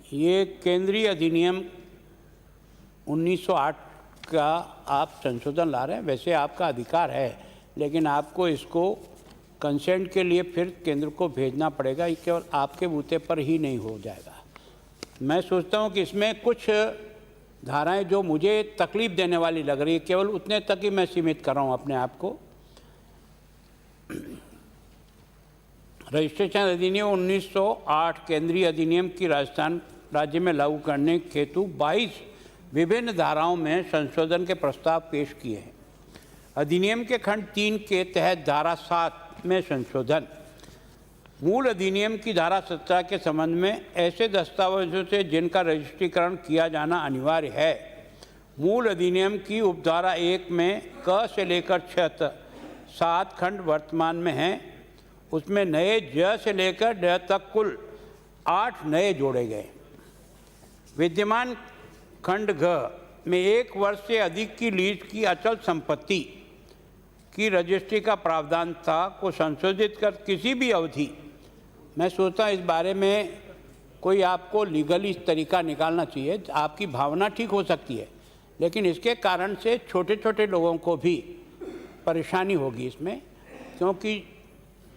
ये केंद्रीय अधिनियम 1908 का आप संशोधन ला रहे हैं। वैसे आपका अधिकार है, लेकिन आपको इसको कंसेंट के लिए फिर केंद्र को भेजना पड़ेगा। ये केवल आपके बूते पर ही नहीं हो जाएगा। मैं सोचता हूँ कि इसमें कुछ धाराएं जो मुझे तकलीफ देने वाली लग रही है, केवल उतने तक ही मैं सीमित कर रहा हूँ अपने आप को। रजिस्ट्रेशन अधिनियम 1908 केंद्रीय अधिनियम की राजस्थान राज्य में लागू करने के हेतु 22 विभिन्न धाराओं में संशोधन के प्रस्ताव पेश किए हैं। अधिनियम के खंड 3 के तहत धारा 7 में संशोधन। मूल अधिनियम की धारा 17 के संबंध में ऐसे दस्तावेजों से जिनका रजिस्ट्रीकरण किया जाना अनिवार्य है। मूल अधिनियम की उपधारा 1 में क से लेकर 6 7 खंड वर्तमान में हैं। उसमें नए ज से लेकर ड तक कुल 8 नए जोड़े गए। विद्यमान खंड घ में 1 वर्ष से अधिक की लीज की अचल संपत्ति की रजिस्ट्री का प्रावधान था को संशोधित कर किसी भी अवधि, मैं सोचता हूँ इस बारे में कोई आपको लीगली तरीका निकालना चाहिए। आपकी भावना ठीक हो सकती है, लेकिन इसके कारण से छोटे छोटे लोगों को भी परेशानी होगी इसमें, क्योंकि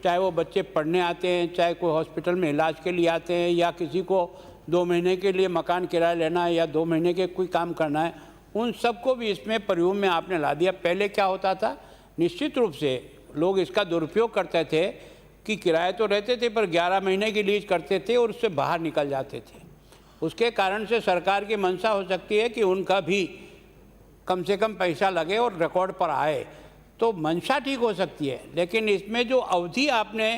चाहे वो बच्चे पढ़ने आते हैं, चाहे कोई हॉस्पिटल में इलाज के लिए आते हैं, या किसी को 2 महीने के लिए मकान किराया लेना है या 2 महीने के कोई काम करना है, उन सबको भी इसमें प्रयोग में आपने ला दिया। पहले क्या होता था, निश्चित रूप से लोग इसका दुरुपयोग करते थे कि किराए तो रहते थे पर 11 महीने की लीज करते थे और उससे बाहर निकल जाते थे। उसके कारण से सरकार की मंशा हो सकती है कि उनका भी कम से कम पैसा लगे और रिकॉर्ड पर आए, तो मंशा ठीक हो सकती है। लेकिन इसमें जो अवधि आपने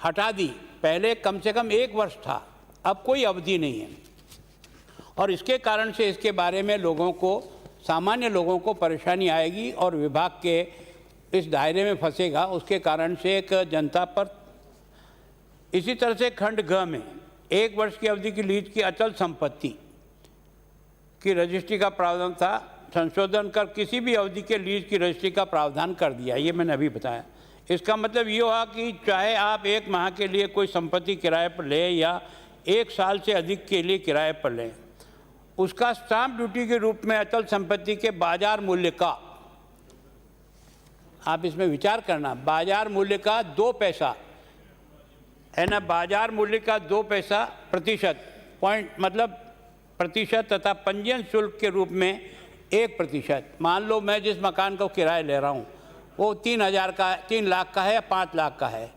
हटा दी, पहले कम से कम 1 वर्ष था, अब कोई अवधि नहीं है, और इसके कारण से इसके बारे में लोगों को, सामान्य लोगों को परेशानी आएगी और विभाग के इस दायरे में फंसेगा। उसके कारण से एक जनता पर। इसी तरह से खंड घ में 1 वर्ष की अवधि की लीज की अचल संपत्ति की रजिस्ट्री का प्रावधान था, संशोधन कर किसी भी अवधि के लीज की रजिस्ट्री का प्रावधान कर दिया। ये मैंने अभी बताया। इसका मतलब ये हुआ कि चाहे आप 1 माह के लिए कोई संपत्ति किराए पर लें या 1 साल से अधिक के लिए किराए पर लें, उसका स्टाम्प ड्यूटी के रूप में अचल संपत्ति के बाजार मूल्य का, आप इसमें विचार करना, बाजार मूल्य का 2 पैसा है ना, बाजार मूल्य का 2 पैसा प्रतिशत, पॉइंट मतलब प्रतिशत, तथा पंजीयन शुल्क के रूप में 1%। मान लो मैं जिस मकान को किराया ले रहा हूँ वो 3,000 का, 3 लाख का है या 5 लाख का है,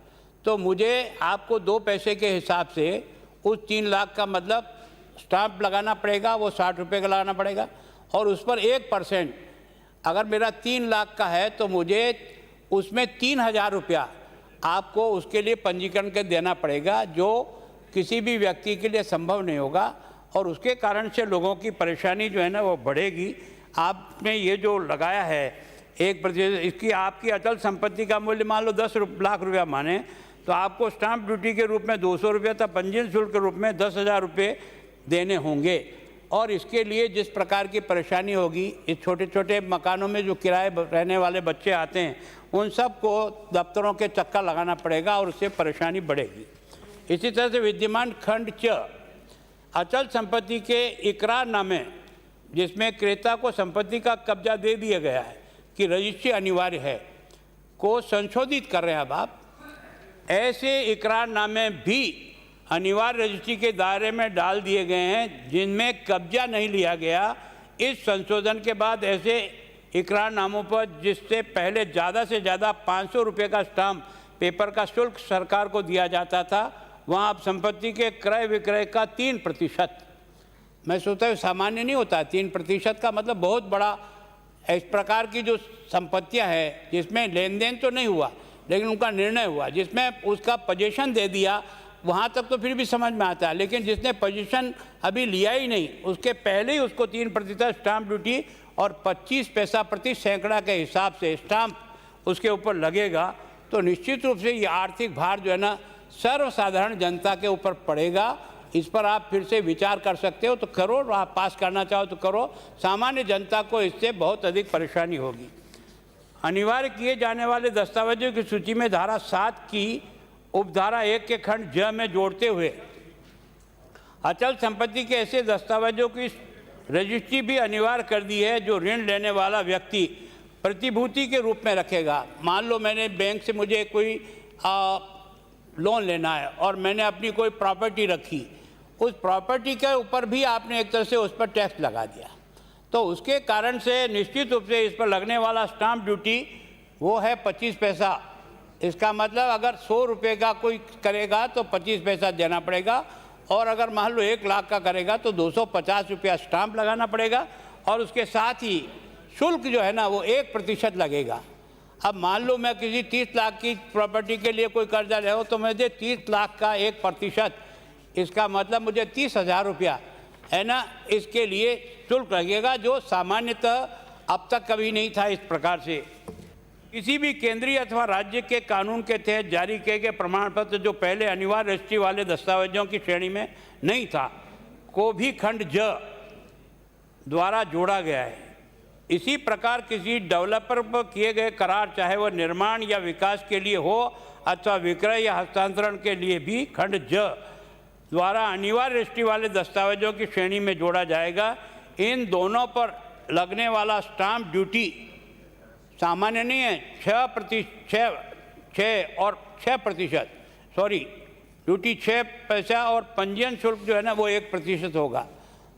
तो मुझे आपको 2 पैसे के हिसाब से उस 3 लाख का मतलब स्टाम्प लगाना पड़ेगा, वो 60 रुपये का लगाना पड़ेगा, और उस पर 1%। अगर मेरा 3 लाख का है तो मुझे उसमें 3,000 रुपया आपको उसके लिए पंजीकरण के देना पड़ेगा, जो किसी भी व्यक्ति के लिए संभव नहीं होगा, और उसके कारण से लोगों की परेशानी जो है ना वो बढ़ेगी। आपने ये जो लगाया है 1%, इसकी आपकी अचल संपत्ति का मूल्य मान लो 10 लाख रुपया माने, तो आपको स्टाम्प ड्यूटी के रूप में 200 रुपये तथा पंजीयन शुल्क के रूप में 10,000 रुपये देने होंगे। और इसके लिए जिस प्रकार की परेशानी होगी, इस छोटे छोटे मकानों में जो किराए रहने वाले बच्चे आते हैं, उन सब को दफ्तरों के चक्कर लगाना पड़ेगा और उससे परेशानी बढ़ेगी। इसी तरह से विद्यमान खंड च, अचल संपत्ति के इकरारनामे जिसमें क्रेता को संपत्ति का कब्जा दे दिया गया है कि रजिस्ट्री अनिवार्य है, को संशोधित कर रहे हैं। अब आप ऐसे इकरारनामे भी अनिवार्य रजिस्ट्री के दायरे में डाल दिए गए हैं जिनमें कब्जा नहीं लिया गया। इस संशोधन के बाद ऐसे इकरारनामों पर जिससे पहले ज़्यादा से ज़्यादा 500 रुपये का स्टाम्प पेपर का शुल्क सरकार को दिया जाता था, वहाँ अब संपत्ति के क्रय विक्रय का 3%। मैं सोचता हूँ सामान्य नहीं होता। 3% का मतलब बहुत बड़ा। इस प्रकार की जो संपत्तियाँ हैं जिसमें लेन देन तो नहीं हुआ लेकिन उनका निर्णय हुआ, जिसमें उसका पोजीशन दे दिया, वहाँ तक तो फिर भी समझ में आता है, लेकिन जिसने पोजीशन अभी लिया ही नहीं, उसके पहले ही उसको 3% स्टाम्प ड्यूटी और 25 पैसा प्रति सैकड़ा के हिसाब से स्टाम्प उसके ऊपर लगेगा। तो निश्चित रूप से ये आर्थिक भार जो है ना सर्वसाधारण जनता के ऊपर पड़ेगा। इस पर आप फिर से विचार कर सकते हो तो करो, आप पास करना चाहो तो करो। सामान्य जनता को इससे बहुत अधिक परेशानी होगी। अनिवार्य किए जाने वाले दस्तावेजों की सूची में धारा 7 की उपधारा 1 के खंड ज में जोड़ते हुए अचल संपत्ति के ऐसे दस्तावेजों की रजिस्ट्री भी अनिवार्य कर दी है जो ऋण लेने वाला व्यक्ति प्रतिभूति के रूप में रखेगा। मान लो मैंने बैंक से मुझे कोई लोन लेना है और मैंने अपनी कोई प्रॉपर्टी रखी, उस प्रॉपर्टी के ऊपर भी आपने एक तरह से उस पर टैक्स लगा दिया, तो उसके कारण से निश्चित रूप से इस पर लगने वाला स्टाम्प ड्यूटी वो है 25 पैसा। इसका मतलब अगर 100 रुपये का कोई करेगा तो 25 पैसा देना पड़ेगा, और अगर मान लो 1 लाख का करेगा तो 250 रुपया स्टाम्प लगाना पड़ेगा, और उसके साथ ही शुल्क जो है ना वो 1% लगेगा। अब मान लो मैं किसी 30 लाख की प्रॉपर्टी के लिए कोई कर्जा ले हो तो मुझे 30 लाख का 1%, इसका मतलब मुझे 30,000 रुपया है ना, इसके लिए शुल्क लगेगा, जो सामान्यतः अब तक कभी नहीं था इस प्रकार से। किसी भी केंद्रीय अथवा राज्य के कानून के तहत जारी किए गए प्रमाण पत्र जो पहले अनिवार्य रजिस्ट्री वाले दस्तावेजों की श्रेणी में नहीं था, को भी खंड ज द्वारा जोड़ा गया है। इसी प्रकार किसी डेवलपर पर किए गए करार, चाहे वह निर्माण या विकास के लिए हो अथवा विक्रय या हस्तांतरण के लिए, भी खंड ज द्वारा अनिवार्य रजिस्ट्री वाले दस्तावेजों की श्रेणी में जोड़ा जाएगा। इन दोनों पर लगने वाला स्टाम्प ड्यूटी सामान्य नहीं है, 6% सॉरी, ड्यूटी 6 पैसा, और पंजीयन शुल्क जो है ना वो 1% होगा।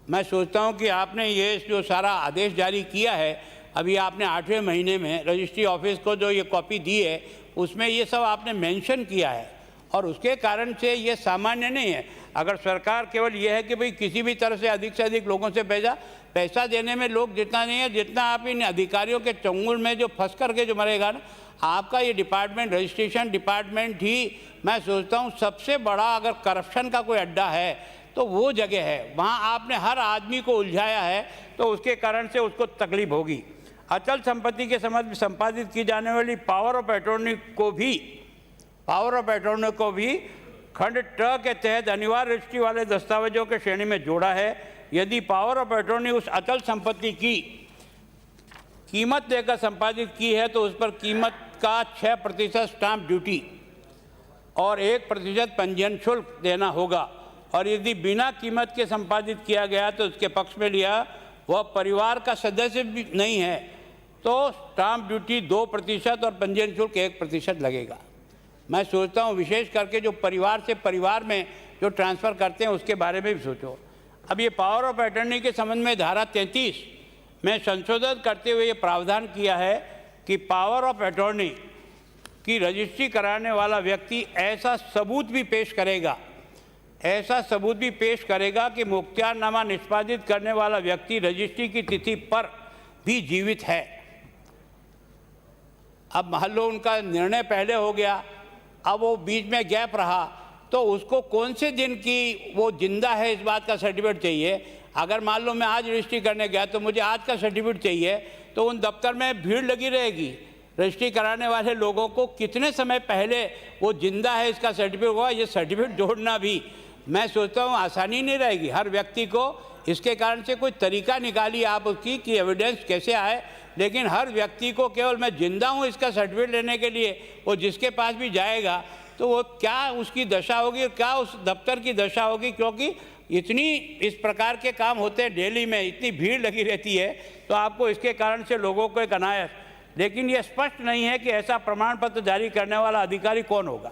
मैं सोचता हूँ कि आपने ये जो सारा आदेश जारी किया है, अभी आपने 8वें महीने में रजिस्ट्री ऑफिस को जो ये कॉपी दी है उसमें ये सब आपने मेंशन किया है, और उसके कारण से ये सामान्य नहीं है। अगर सरकार केवल ये है कि भाई किसी भी तरह से अधिक लोगों से पैसा देने में लोग जितना नहीं है, जितना आप इन अधिकारियों के चंगुल में जो फंस करके जो मरेगा ना, आपका ये डिपार्टमेंट, रजिस्ट्रेशन डिपार्टमेंट ही मैं सोचता हूँ सबसे बड़ा अगर करप्शन का कोई अड्डा है तो वो जगह है। वहाँ आपने हर आदमी को उलझाया है, तो उसके कारण से उसको तकलीफ होगी। अचल संपत्ति के संबंध में संपादित की जाने वाली पावर ऑफ अटॉर्नी को भी खंड ट के तहत अनिवार्य रजिस्ट्री वाले दस्तावेजों के श्रेणी में जोड़ा है। यदि पावर ऑफ अटॉर्नी उस अचल संपत्ति की कीमत देकर संपादित की है तो उस पर कीमत का 6% स्टाम्प ड्यूटी और 1% पंजीयन शुल्क देना होगा, और यदि बिना कीमत के संपादित किया गया तो उसके पक्ष में लिया वह परिवार का सदस्य भी नहीं है तो स्टाम्प ड्यूटी 2% और पंजीयन शुल्क 1% लगेगा। मैं सोचता हूँ विशेष करके जो परिवार से परिवार में जो ट्रांसफ़र करते हैं उसके बारे में भी सोचो। अब ये पावर ऑफ अटॉर्नी के संबंध में धारा 33 में संशोधन करते हुए ये प्रावधान किया है कि पावर ऑफ अटॉर्नी की रजिस्ट्री कराने वाला व्यक्ति ऐसा सबूत भी पेश करेगा कि मुख्तियारनामा निष्पादित करने वाला व्यक्ति रजिस्ट्री की तिथि पर भी जीवित है। अब मान लो उनका निर्णय पहले हो गया, अब वो बीच में गैप रहा, तो उसको कौन से दिन की वो जिंदा है इस बात का सर्टिफिकेट चाहिए। अगर मान लो मैं आज रजिस्ट्री करने गया तो मुझे आज का सर्टिफिकेट चाहिए, तो उन दफ्तर में भीड़ लगी रहेगी। रजिस्ट्री कराने वाले लोगों को कितने समय पहले वो जिंदा है इसका सर्टिफिकेट हुआ, ये सर्टिफिकेट जोड़ना भी मैं सोचता हूँ आसानी नहीं रहेगी हर व्यक्ति को। इसके कारण से कोई तरीका निकालिए आप उसकी कि एविडेंस कैसे आए, लेकिन हर व्यक्ति को केवल मैं जिंदा हूँ इसका सर्टिफिकेट लेने के लिए वो जिसके पास भी जाएगा तो वो क्या उसकी दशा होगी और क्या उस दफ्तर की दशा होगी, क्योंकि इतनी इस प्रकार के काम होते हैं दिल्ली में, इतनी भीड़ लगी रहती है, तो आपको इसके कारण से लोगों को एक अनायास। लेकिन ये स्पष्ट नहीं है कि ऐसा प्रमाण पत्र जारी करने वाला अधिकारी कौन होगा।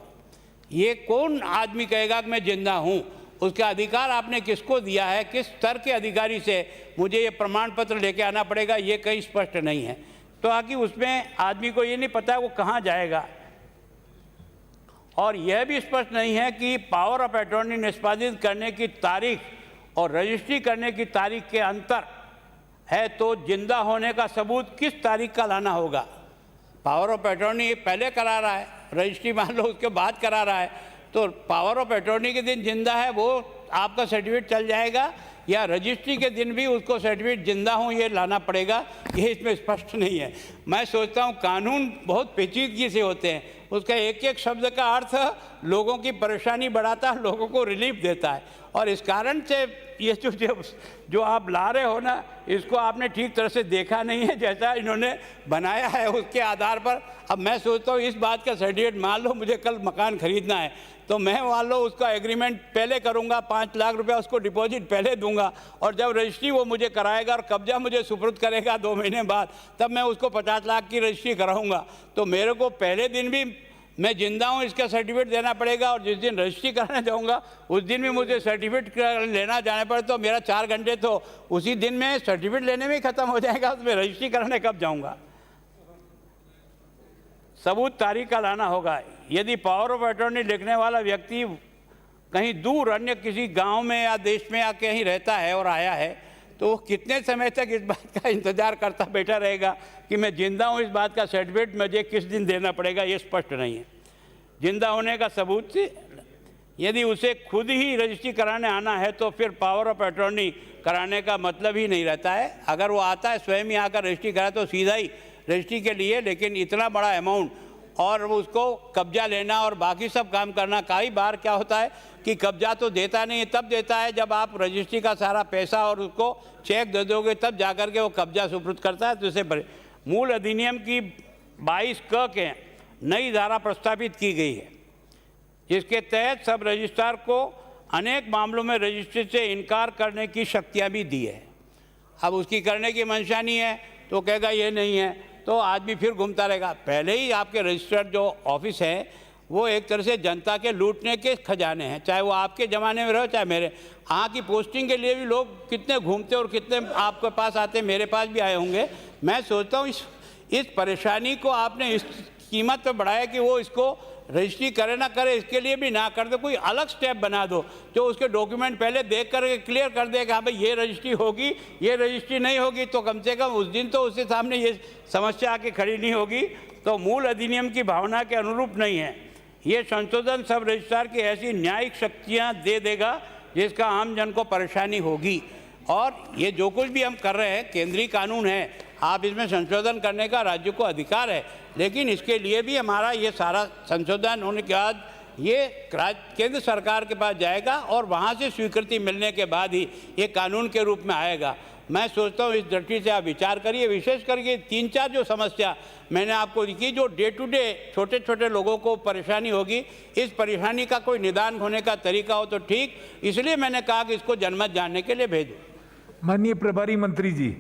ये कौन आदमी कहेगा कि मैं जिंदा हूँ, उसका अधिकार आपने किसको दिया है, किस स्तर के अधिकारी से मुझे ये प्रमाण पत्र लेके आना पड़ेगा, ये कहीं स्पष्ट नहीं है। तो आखिर उसमें आदमी को ये नहीं पता वो कहाँ जाएगा, और यह भी स्पष्ट नहीं है कि पावर ऑफ अटॉर्नी निष्पादित करने की तारीख और रजिस्ट्री करने की तारीख के अंतर है, तो जिंदा होने का सबूत किस तारीख का लाना होगा। पावर ऑफ अटॉर्नी पहले करा रहा है, रजिस्ट्री मान लो उसके बाद करा रहा है, तो पावर ऑफ अटॉर्नी के दिन जिंदा है वो आपका सर्टिफिकेट चल जाएगा, या रजिस्ट्री के दिन भी उसको सर्टिफिकेट जिंदा हूँ ये लाना पड़ेगा, ये इसमें स्पष्ट नहीं है। मैं सोचता हूँ कानून बहुत पेचीदगी से होते हैं, उसका एक एक शब्द का अर्थ लोगों की परेशानी बढ़ाता है, लोगों को रिलीफ देता है, और इस कारण से ये जो आप ला रहे हो ना, इसको आपने ठीक तरह से देखा नहीं है जैसा इन्होंने बनाया है उसके आधार पर। अब मैं सोचता हूँ इस बात का सर्टिफिकेट, मान लो मुझे कल मकान खरीदना है, तो मैं मान लो उसका एग्रीमेंट पहले करूंगा, 5 लाख रुपया उसको डिपॉजिट पहले दूंगा, और जब रजिस्ट्री वो मुझे कराएगा और कब्जा मुझे सुपुर्द करेगा 2 महीने बाद, तब मैं उसको 50 लाख की रजिस्ट्री कराऊंगा। तो मेरे को पहले दिन भी मैं जिंदा हूँ इसका सर्टिफिकेट देना पड़ेगा, और जिस दिन रजिस्ट्री कराने जाऊँगा उस दिन भी मुझे सर्टिफिकेट लेना जाना पड़े, तो मेरा 4 घंटे तो उसी दिन में सर्टिफिकेट लेने में ही ख़त्म हो जाएगा, उसमें रजिस्ट्री कराने कब जाऊँगा। सबूत तारीख का लाना होगा। यदि पावर ऑफ अटॉर्नी लिखने वाला व्यक्ति कहीं दूर अन्य किसी गांव में या देश में या कहीं रहता है और आया है, तो वो कितने समय तक इस बात का इंतजार करता बैठा रहेगा कि मैं जिंदा हूँ, इस बात का सर्टिफिकेट मुझे किस दिन देना पड़ेगा, ये स्पष्ट नहीं है। जिंदा होने का सबूत यदि उसे खुद ही रजिस्ट्री कराने आना है तो फिर पावर ऑफ अटॉर्नी कराने का मतलब ही नहीं रहता है। अगर वो आता है स्वयं ही आकर रजिस्ट्री कराए तो सीधा ही रजिस्ट्री के लिए, लेकिन इतना बड़ा अमाउंट और उसको कब्जा लेना और बाकी सब काम करना, कई बार क्या होता है कि कब्जा तो देता नहीं है, तब देता है जब आप रजिस्ट्री का सारा पैसा और उसको चेक दे दोगे, तब जाकर के वो कब्जा सुपुर्द करता है। तो इसे मूल अधिनियम की 22 क के नई धारा प्रस्तावित की गई है, जिसके तहत सब रजिस्ट्रार को अनेक मामलों में रजिस्ट्री से इनकार करने की शक्तियाँ भी दी है। अब उसकी करने की मंशा नहीं है तो कहेगा ये नहीं है, तो आदमी फिर घूमता रहेगा। पहले ही आपके रजिस्टर्ड जो ऑफिस है वो एक तरह से जनता के लूटने के खजाने हैं, चाहे वो आपके ज़माने में रहो चाहे मेरे। यहाँ की पोस्टिंग के लिए भी लोग कितने घूमते और कितने आपके पास आते, मेरे पास भी आए होंगे। मैं सोचता हूँ इस परेशानी को आपने इस कीमत पर बढ़ाया कि वो इसको रजिस्ट्री करे ना करे, इसके लिए भी ना कर दो, कोई अलग स्टेप बना दो जो उसके डॉक्यूमेंट पहले देख कर क्लियर कर दे कि हाँ भाई ये रजिस्ट्री होगी, ये रजिस्ट्री नहीं होगी, तो कम से कम उस दिन तो उसके सामने ये समस्या आके खड़ी नहीं होगी। तो मूल अधिनियम की भावना के अनुरूप नहीं है। ये संशोधन सब रजिस्ट्रार की ऐसी न्यायिक शक्तियाँ दे देगा जिसका आम जन को परेशानी होगी। और ये जो कुछ भी हम कर रहे हैं केंद्रीय कानून है, आप इसमें संशोधन करने का राज्य को अधिकार है, लेकिन इसके लिए भी हमारा ये सारा संशोधन होने के बाद ये केंद्र सरकार के पास जाएगा और वहाँ से स्वीकृति मिलने के बाद ही ये कानून के रूप में आएगा। मैं सोचता हूँ इस दृष्टि से आप विचार करिए। विशेष करके 3-4 जो समस्या मैंने आपको लिखी, जो डे टू डे छोटे छोटे लोगों को परेशानी होगी, इस परेशानी का कोई निदान होने का तरीका हो तो ठीक, इसलिए मैंने कहा कि इसको जनमत जानने के लिए भेजो। माननीय प्रभारी मंत्री जी।